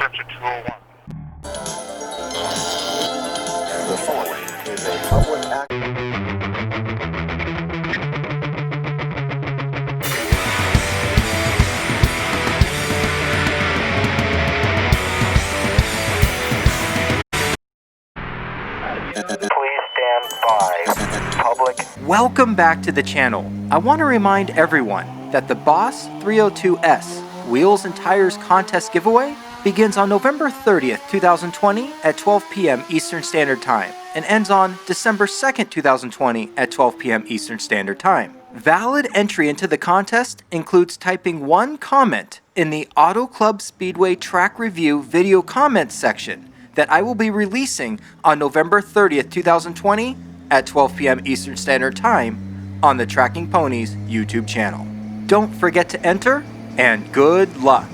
departure 201. The following is a public act. Please stand by. Public. Welcome back to the channel. I want to remind everyone that the Boss 302S Wheels and Tires Contest giveaway begins on November 30th, 2020 at 12 p.m. Eastern Standard Time and ends on December 2nd, 2020 at 12 p.m. Eastern Standard Time. Valid entry into the contest includes typing one comment in the Auto Club Speedway Track Review video comments section that I will be releasing on November 30th, 2020 at 12 p.m. Eastern Standard Time on the Tracking Ponies YouTube channel. Don't forget to enter, and good luck!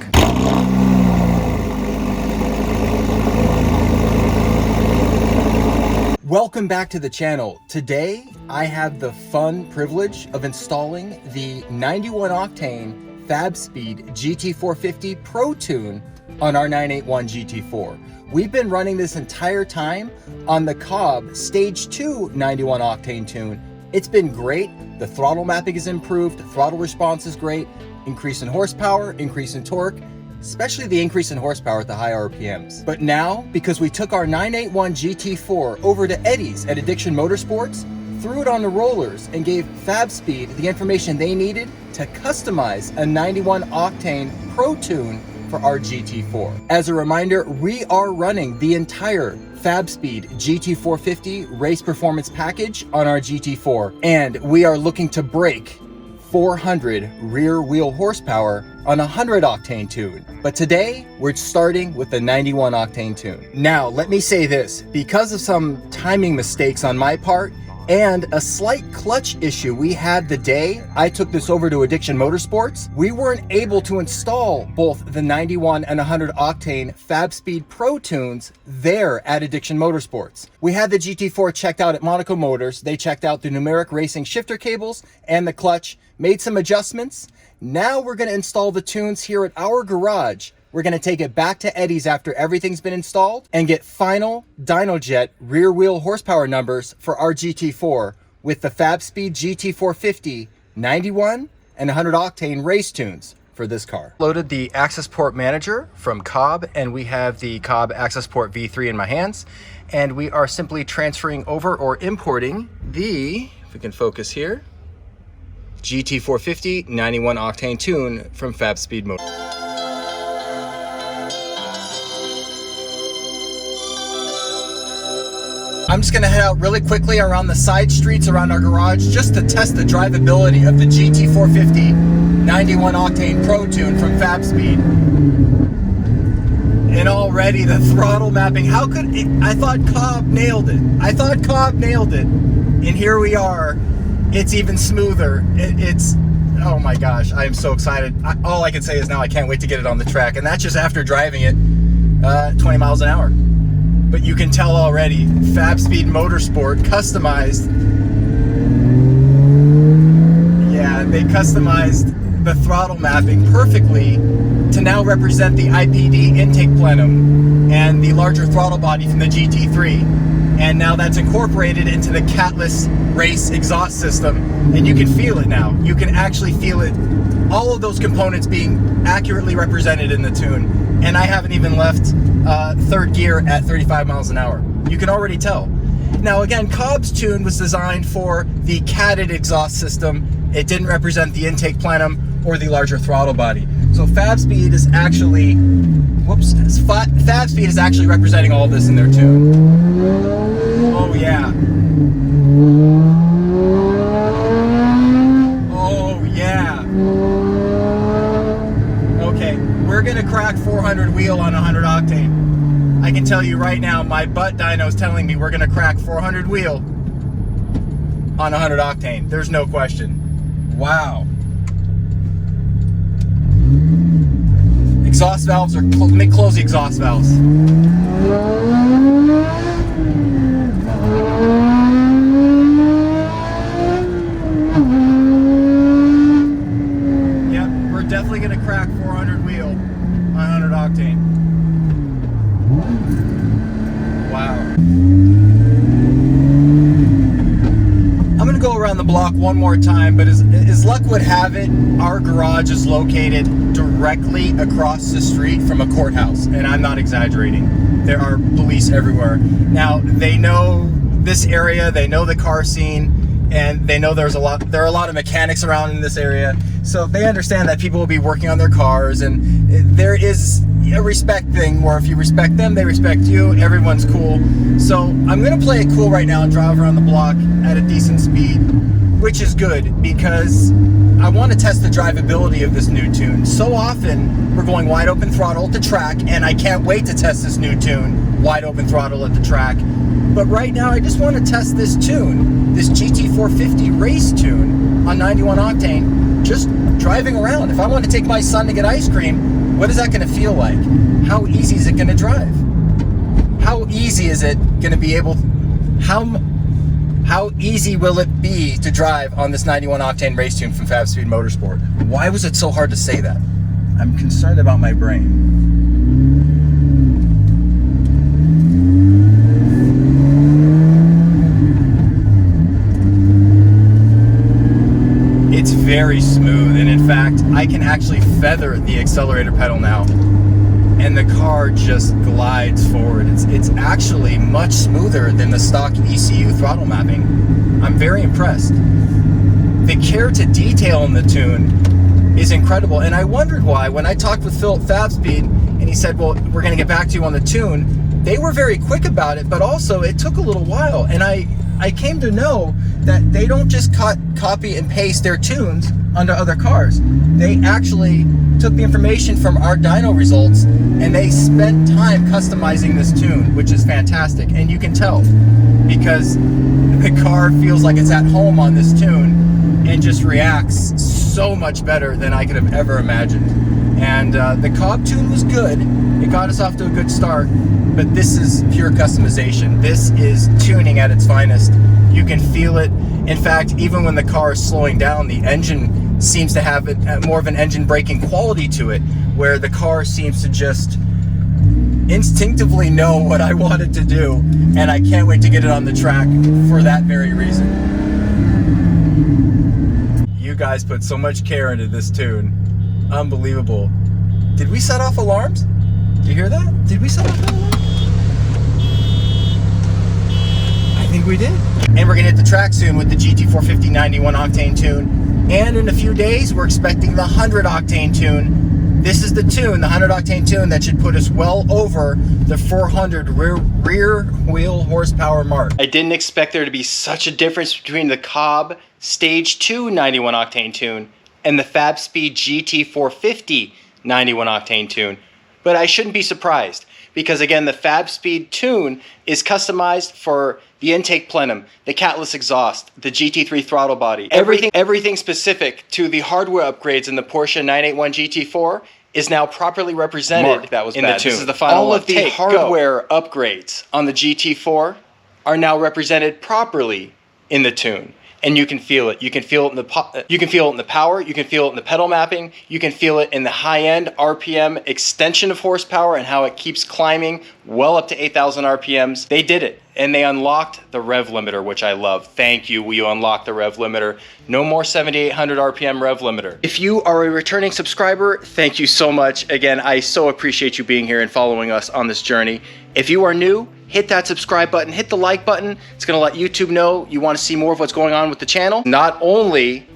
Welcome back to the channel. Today, I have the fun privilege of installing the 91 Octane Fabspeed GT450 Pro Tune on our 981 GT4. We've been running this entire time on the COBB Stage 2 91 Octane tune. It's been great. The throttle mapping is improved, throttle response is great, increase in horsepower, increase in torque, especially the increase in horsepower at the high RPMs. But now, because we took our 981 GT4 over to Eddie's at Addiction Motorsports, threw it on the rollers, and gave Fabspeed the information they needed to customize a 91 Octane Pro Tune for our GT4. As a reminder, we are running the entire Fabspeed GT450 race performance package on our GT4, and we are looking to break 400 rear wheel horsepower on a 100 octane tune. But today we're starting with the 91 octane tune. Now let me say this, because of some timing mistakes on my part and a slight clutch issue we had the day I took this over to Addiction Motorsports, we weren't able to install both the 91 and 100 octane Fabspeed Pro tunes there at Addiction Motorsports. We had the GT4 checked out at Monaco Motors. They checked out the numeric racing shifter cables and the clutch, made some adjustments. Now we're going to install the tunes here at our garage. We're going to take it back to Eddie's after everything's been installed and get final Dynojet rear wheel horsepower numbers for our GT4 with the Fabspeed GT450 91 and 100 octane race tunes for this car. Loaded the Accessport manager from COBB, and we have the COBB Accessport V3 in my hands, and we are simply transferring over or importing the, if we can focus here, GT450 91 octane tune from Fabspeed Motor. I'm just gonna head out really quickly around the side streets around our garage just to test the drivability of the GT450 91 octane Pro Tune from Fabspeed. And already the throttle mapping, how could it, I thought COBB nailed it. I thought COBB nailed it. And here we are. It's even smoother. It's, oh my gosh, I am so excited. All I can say is now I can't wait to get it on the track. And that's just after driving it 20 miles an hour. But you can tell already, Fabspeed Motorsport customized. Yeah, they customized the throttle mapping perfectly to now represent the IPD intake plenum and the larger throttle body from the GT3. And now that's incorporated into the catless race exhaust system. And you can feel it now. You can actually feel it. All of those components being accurately represented in the tune. And I haven't even left third gear at 35 miles an hour. You can already tell. Now again, COBB's tune was designed for the catted exhaust system. It didn't represent the intake plenum or the larger throttle body. So Fabspeed is actually, Fabspeed is actually representing all of this in their tune. Oh yeah. Oh yeah. Okay, we're gonna crack 400 wheel on 100 octane. I can tell you right now, my butt dyno's telling me we're gonna crack 400 wheel on 100 octane. There's no question. Wow. Exhaust valves are, let me close the exhaust valves. Yep, we're definitely gonna crack 400 wheel on 100 octane. around the block one more time, but as luck would have it, our garage is located directly across the street from a courthouse, and I'm not exaggerating. There are police everywhere. Now, they know this area, they know the car scene, and they know there are a lot of mechanics around in this area, so they understand that people will be working on their cars, and there is a respect thing where if you respect them, they respect you. Everyone's cool. So I'm gonna play it cool right now and drive around the block at a decent speed, which is good because I want to test the drivability of this new tune. So often we're going wide open throttle at the track, and I can't wait to test this new tune, wide open throttle at the track. But right now I just want to test this tune, this GT450 race tune on 91 Octane, just driving around. If I want to take my son to get ice cream, what is that going to feel like? How easy is it going to drive? How easy is it going to be able to, how easy will it be to drive on this 91 Octane race tune from Fabspeed Motorsport? Why was it so hard to say that? I'm concerned about my brain. It's very smooth, and in fact, I can actually feather the accelerator pedal now, and the car just glides forward. It's actually much smoother than the stock ECU throttle mapping. I'm very impressed. The care to detail in the tune is incredible, and I wondered why. When I talked with Phil at Fabspeed, and he said, well, we're gonna get back to you on the tune, they were very quick about it, but also it took a little while, and I came to know that they don't just copy and paste their tunes onto other cars. They actually took the information from our dyno results and they spent time customizing this tune, which is fantastic. And you can tell because the car feels like it's at home on this tune and just reacts so much better than I could have ever imagined. And the COBB tune was good. It got us off to a good start, but this is pure customization. This is tuning at its finest. You can feel it. In fact, even when the car is slowing down, the engine seems to have more of an engine braking quality to it, where the car seems to just instinctively know what I want it to do, and I can't wait to get it on the track for that very reason. You guys put so much care into this tune. Unbelievable. Did we set off alarms? Did you hear that? Did we set off an alarm? I think we did. And we're gonna hit the track soon with the GT450 91 Octane tune. And in a few days, we're expecting the 100 Octane tune. This is the tune, the 100 Octane tune, that should put us well over the 400 rear wheel horsepower mark. I didn't expect there to be such a difference between the COBB Stage 2 91 Octane tune and the Fabspeed GT450 91 Octane tune. But I shouldn't be surprised, because again, the Fabspeed tune is customized for the intake plenum, the catless exhaust, the GT3 throttle body. Everything specific to the hardware upgrades in the Porsche 981 GT4 is now properly represented that was in bad. the tune. This is the final All of the take. hardware upgrades on the GT4 are now represented properly in the tune. And you can feel it. You can feel it in the power. You can feel it in the pedal mapping. You can feel it in the high-end RPM extension of horsepower and how it keeps climbing well up to 8,000 RPMs. They did it, and they unlocked the rev limiter, which I love. Thank you. You unlocked the rev limiter. No more 7,800 RPM rev limiter. If you are a returning subscriber, thank you so much. Again, I so appreciate you being here and following us on this journey. If you are new, hit that subscribe button, hit the like button. It's gonna let YouTube know you want to see more of what's going on with the channel. Not only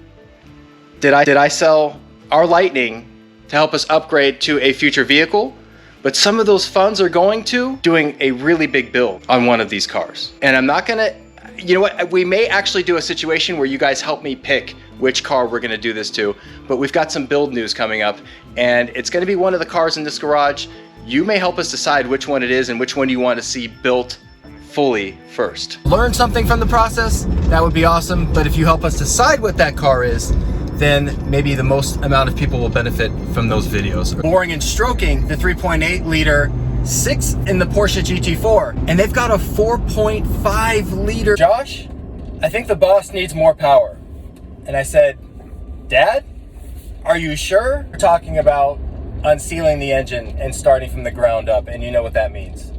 did I sell our Lightning to help us upgrade to a future vehicle, but some of those funds are going to doing a really big build on one of these cars. And I'm not gonna, you know what, we may actually do a situation where you guys help me pick which car we're gonna do this to, but we've got some build news coming up, and it's gonna be one of the cars in this garage. You may help us decide which one it is and which one you want to see built fully first. Learn something from the process, that would be awesome, but if you help us decide what that car is, then maybe the most amount of people will benefit from those videos. Boring and stroking the 3.8 liter 6 in the Porsche GT4, and they've got a 4.5 liter. Josh, I think the boss needs more power. And I said, Dad, are you sure? We're talking about unsealing the engine and starting from the ground up, and you know what that means.